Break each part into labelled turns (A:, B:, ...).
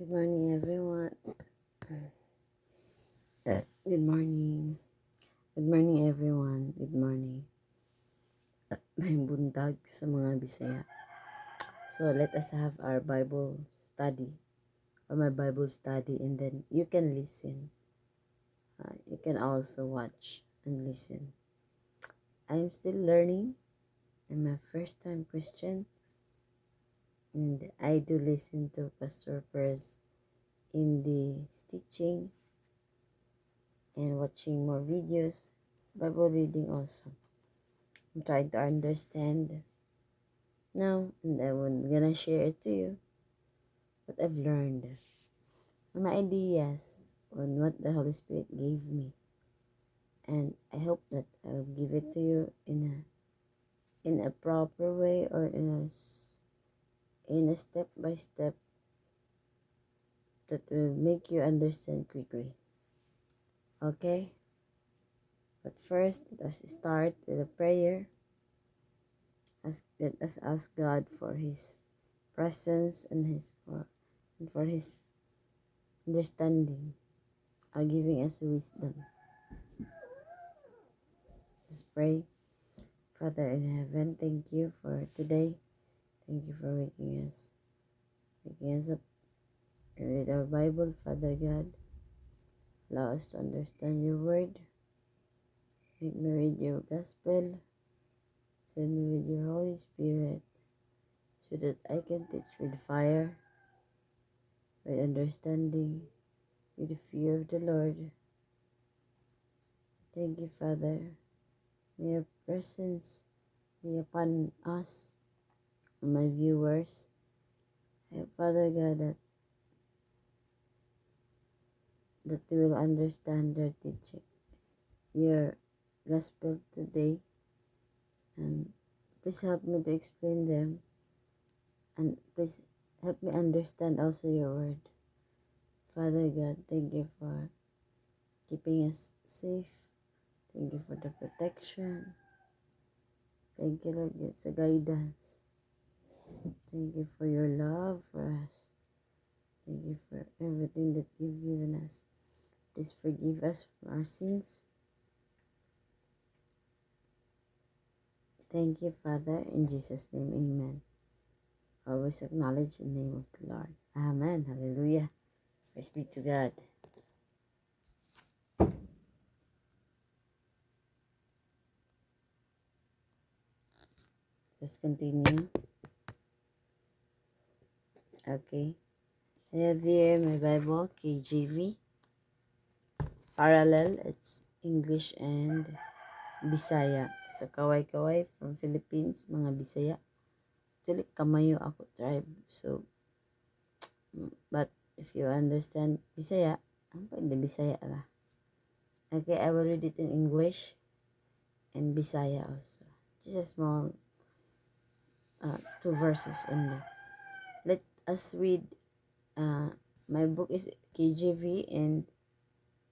A: Good morning, everyone. Good morning. Good morning, everyone. Good morning. May buntag sa mga Bisaya. So, let us have our Bible study or my Bible study, and then you can listen. You can also watch and listen. I'm still learning. I'm a first-time Christian, and I do listen to Pastor Perez in the teaching and watching more videos, Bible reading also. I'm trying to understand now, and I'm gonna share it to you what I've learned, my ideas on what the Holy Spirit gave me, and I hope that I'll give it to you in a proper way, or in a step by step that will make you understand quickly. Okay, but first let us start with a prayer. Let us ask God for His presence and for His understanding, giving us wisdom. Let's pray. Father in heaven, thank you for today. Thank you for waking us up with our Bible, Father God. Allow us to understand your word. Make me read your gospel. Fill me with your Holy Spirit so that I can teach with fire, with understanding, with the fear of the Lord. Thank you, Father. May your presence be upon us and my viewers. Father God, that they will understand their teaching, your gospel today, and please help me to explain them, and please help me understand also your word. Father God, thank you for keeping us safe. Thank you for the protection. Thank you, Lord, for the guidance. Thank you for your love for us. Thank you for everything that you've given us. Please forgive us for our sins. Thank you, Father. In Jesus' name, amen. Always acknowledge the name of the Lord. Amen. Hallelujah. Praise be to God. Let's continue. Okay. I have here my Bible, KJV. Parallel, it's English and Bisaya. So, kaway-kaway from Philippines, mga Bisaya. Actually, Kamayo ako tribe. So, but if you understand Bisaya, pwede Bisaya lah. Okay, I will read it in English and Bisaya also. Just a small 2 verses only. Let us read. My book is KJV and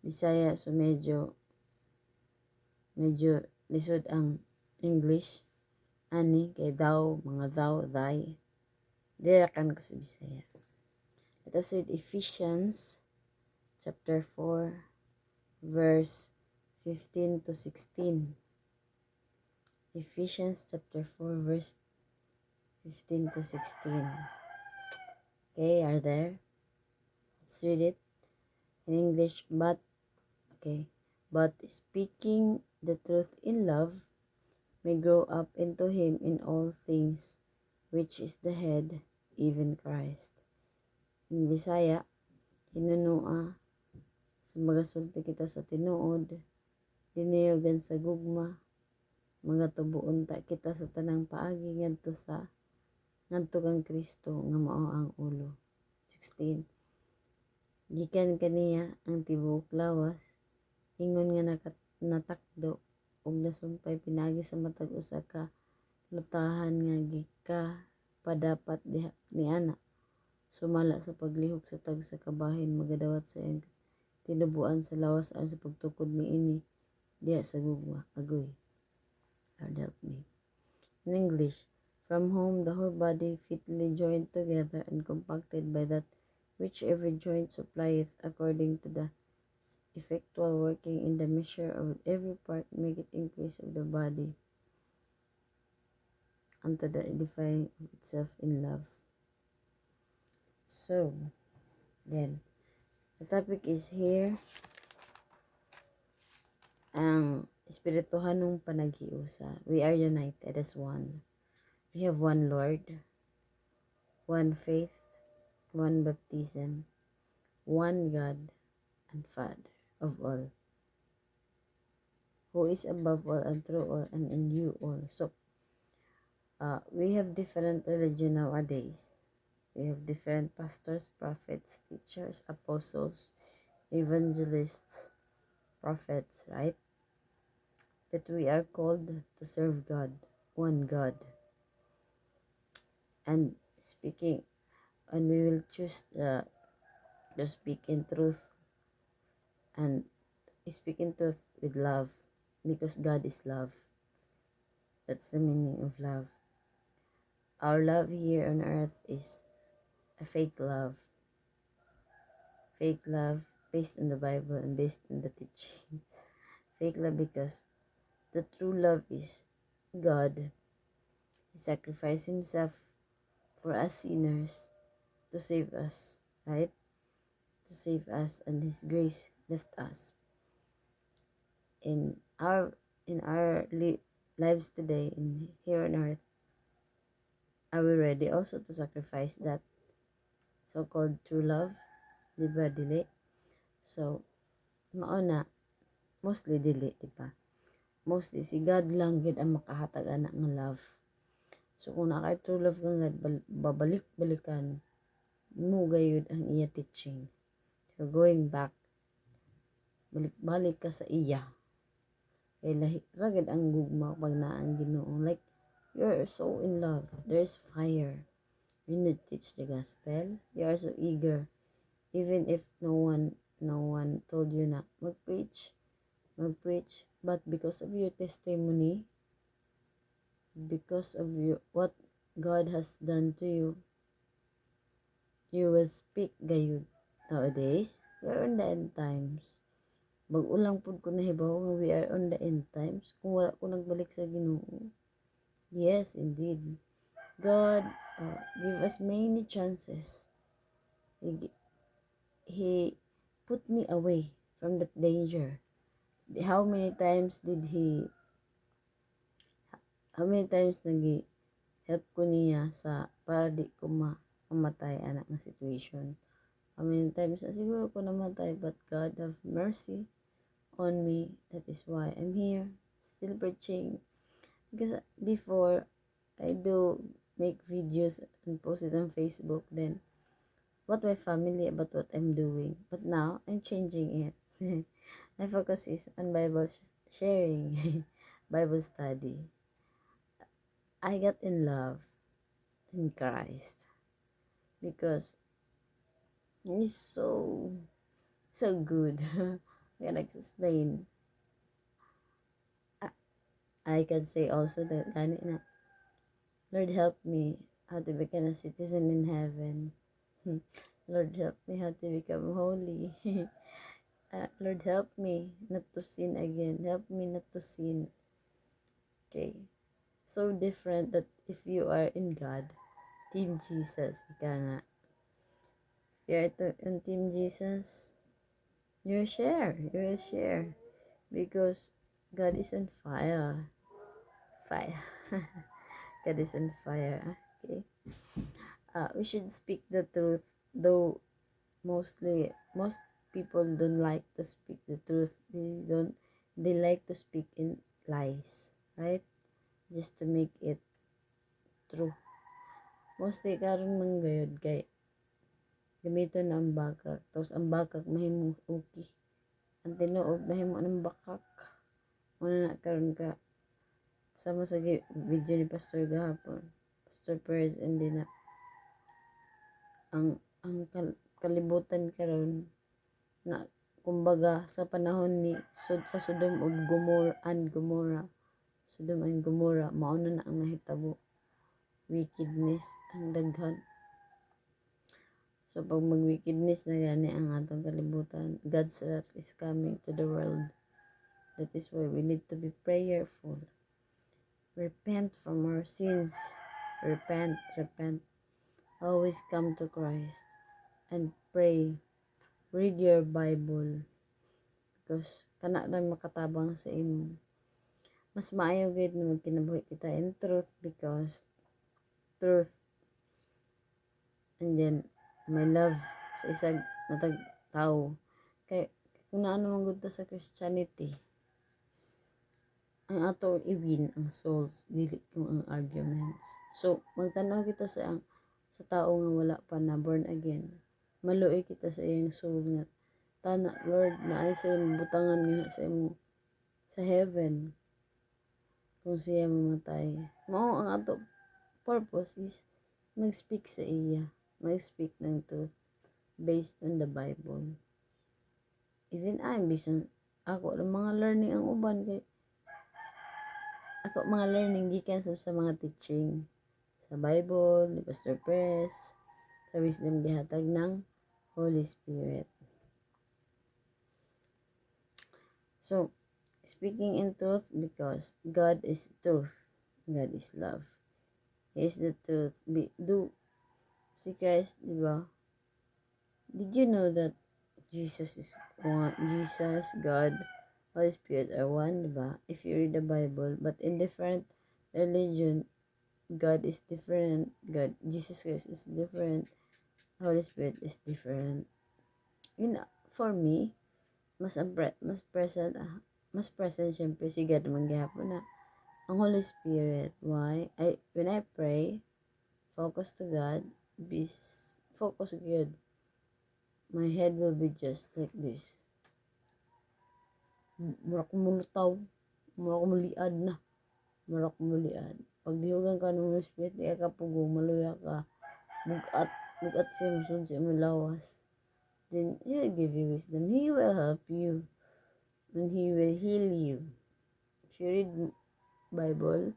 A: Bisaya, so medyo lisod ang English. Ani kay daw, mga daw, thy. Dirakan ko sa Bisaya. Let us read Ephesians chapter 4 verse 15 to 16. Ephesians chapter 4 verse 15 to 16. Okay, are there? Let's read it in English. But speaking the truth in love may grow up into him in all things, which is the head, even Christ. In Bisaya, hinunua, sumagasulti kita sa tinuod, diniyogan sa gugma, mga tubuon ta kita sa tanang paagi ngadto kang Kristo nga mao ang ulo. 16. Gikan kaniya ang tibuok lawas, ingon nga natakdo ug nasumpay pinagi sa matag usa ka lutahan nga gika padapat diha ni ana. Sumala sa paglihok sa tag sa kabahin magadawat sa iyang tinubuan sa lawas ayon sa pagtukod niini diha sa gugma. Agoy. Lord help me. In English, from whom the whole body fitly joined together and compacted by that which every joint supplieth according to the effectual working in the measure of every part, make it increase of the body unto the edifying of itself in love. So, then, the topic is here, ang espirituhanong panaghiusa. We are united as one. We have one Lord, one faith, one baptism, one God and Father of all, who is above all and through all and in you all. So, we have different religion nowadays. We have different pastors, prophets, teachers, apostles, evangelists, prophets, right? But we are called to serve God, one God. And speaking, and we will choose to speak in truth and speak in truth with love, because God is love. That's the meaning of love. Our love here on earth is a fake love. Fake love based on the Bible and based on the teaching. Fake love because the true love is God. He sacrificed himself for us sinners to save us, right? To save us, and his grace left us. In our lives today, in here on earth, are we ready also to sacrifice that so-called true love? Diba, dili? So, mauna, mostly dili, diba? Mostly, si God lang gid ang makahatag anak ng love. So, kung nakay true love kang God, babalik-balikan, mo gayud ang iya teaching. So, going back, balik-balik ka sa iya. Kay ragid ang gugma pag naang Ginoo. Like, you're so in love. There's fire. When you teach the gospel, you are so eager. Even if no one told you na mag-preach. But because of your testimony, because of what God has done to you, you will speak gayud. Nowadays, we are on the end times. Bag-ulang pud ko nahibaw nga we are on the end times kung wala ko nagbalik sa Ginoo. Yes, indeed. God give us many chances. He put me away from that danger. How many times nagi help ko niya sa para di ko mamatay anak na situation. How many times na siguro ko namatay, but God have mercy on me. That is why I'm here, still preaching. Because before, I do make videos and post it on Facebook, then what my family about what I'm doing. But now, I'm changing it. My focus is on Bible sharing, Bible study. I got in love in Christ because He's so good. I can explain. I can say also that Lord help me how to become a citizen in heaven. Lord help me how to become holy. Lord help me not to sin again. Help me not to sin. Okay. So different that if you are in God, Team Jesus, ika nga. If you're in Team Jesus, you'll share. Because God is on fire. God is on fire. Okay. We should speak the truth, though most people don't like to speak the truth. They like to speak in lies, right? Just to make it true. Mostly karon man gayud kay gamiton na ang bakak, tapos ang bakak mahimong uki, ang tinuod mahimo ng bakak. Muna na karon ka sama sa video ni Pastor gahapon, Pastor Perez, and din na ang kalibutan karon na kumbaga sa panahon ni sa Sodom and Gomorrah, mauna na ang nahitabo, wickedness ang daghan. So, pag mag-wickedness na gani ang atong kalibutan, God's wrath is coming to the world. That is why we need to be prayerful. Repent from our sins. Repent. Always come to Christ and pray. Read your Bible. Because kana na makatabang sa imo. Mas maayo gid na magkinabuhi kita in truth, because truth, and then my love sa isang matag tao. Kay kung naano man gud ta sa Christianity, ang ato i-win ang souls, dili kung ang arguments. So magtanaw kita sa tao nga wala pa na born again, maluoy kita sa iyang soul nga tana Lord na ay sa imong butangan nga sa imo sa heaven kung siya mamatay. Mao ang ato purpose is mag-speak sa iya, mag-speak ng truth based on the Bible. Even I, bisan ako lang mga learning ang uban, kay ako mga learning gikan sa mga teaching sa Bible ni Pastor Press, sa wisdom gihatag ng Holy Spirit. So, speaking in truth, because God is truth, God is love. He is the truth. Si Christ, di ba? Did you know that Jesus is one? Jesus, God, Holy Spirit are one, di ba? If you read the Bible, but in different religion, God is different. Jesus Christ is different. Holy Spirit is different. For me, mas present syempre si God manggihapon na. Ang Holy Spirit, why? When I pray, focus to God, focus good. My head will be just like this. Mura ko mulutaw, mura ko muliad na. Pag dihugan ka ng Holy Spirit, di ka pugong, maluya ka, bugat siya, musod siya, malawas. Then, He will give you wisdom. He will help you. And He will heal you. If you read Bible,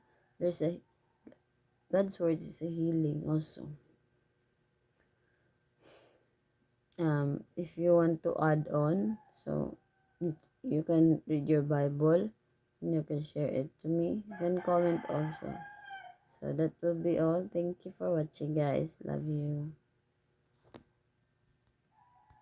A: God's words is a healing also. If you want to add on, so you can read your Bible and you can share it to me. You can comment also. So that will be all. Thank you for watching, guys. Love you.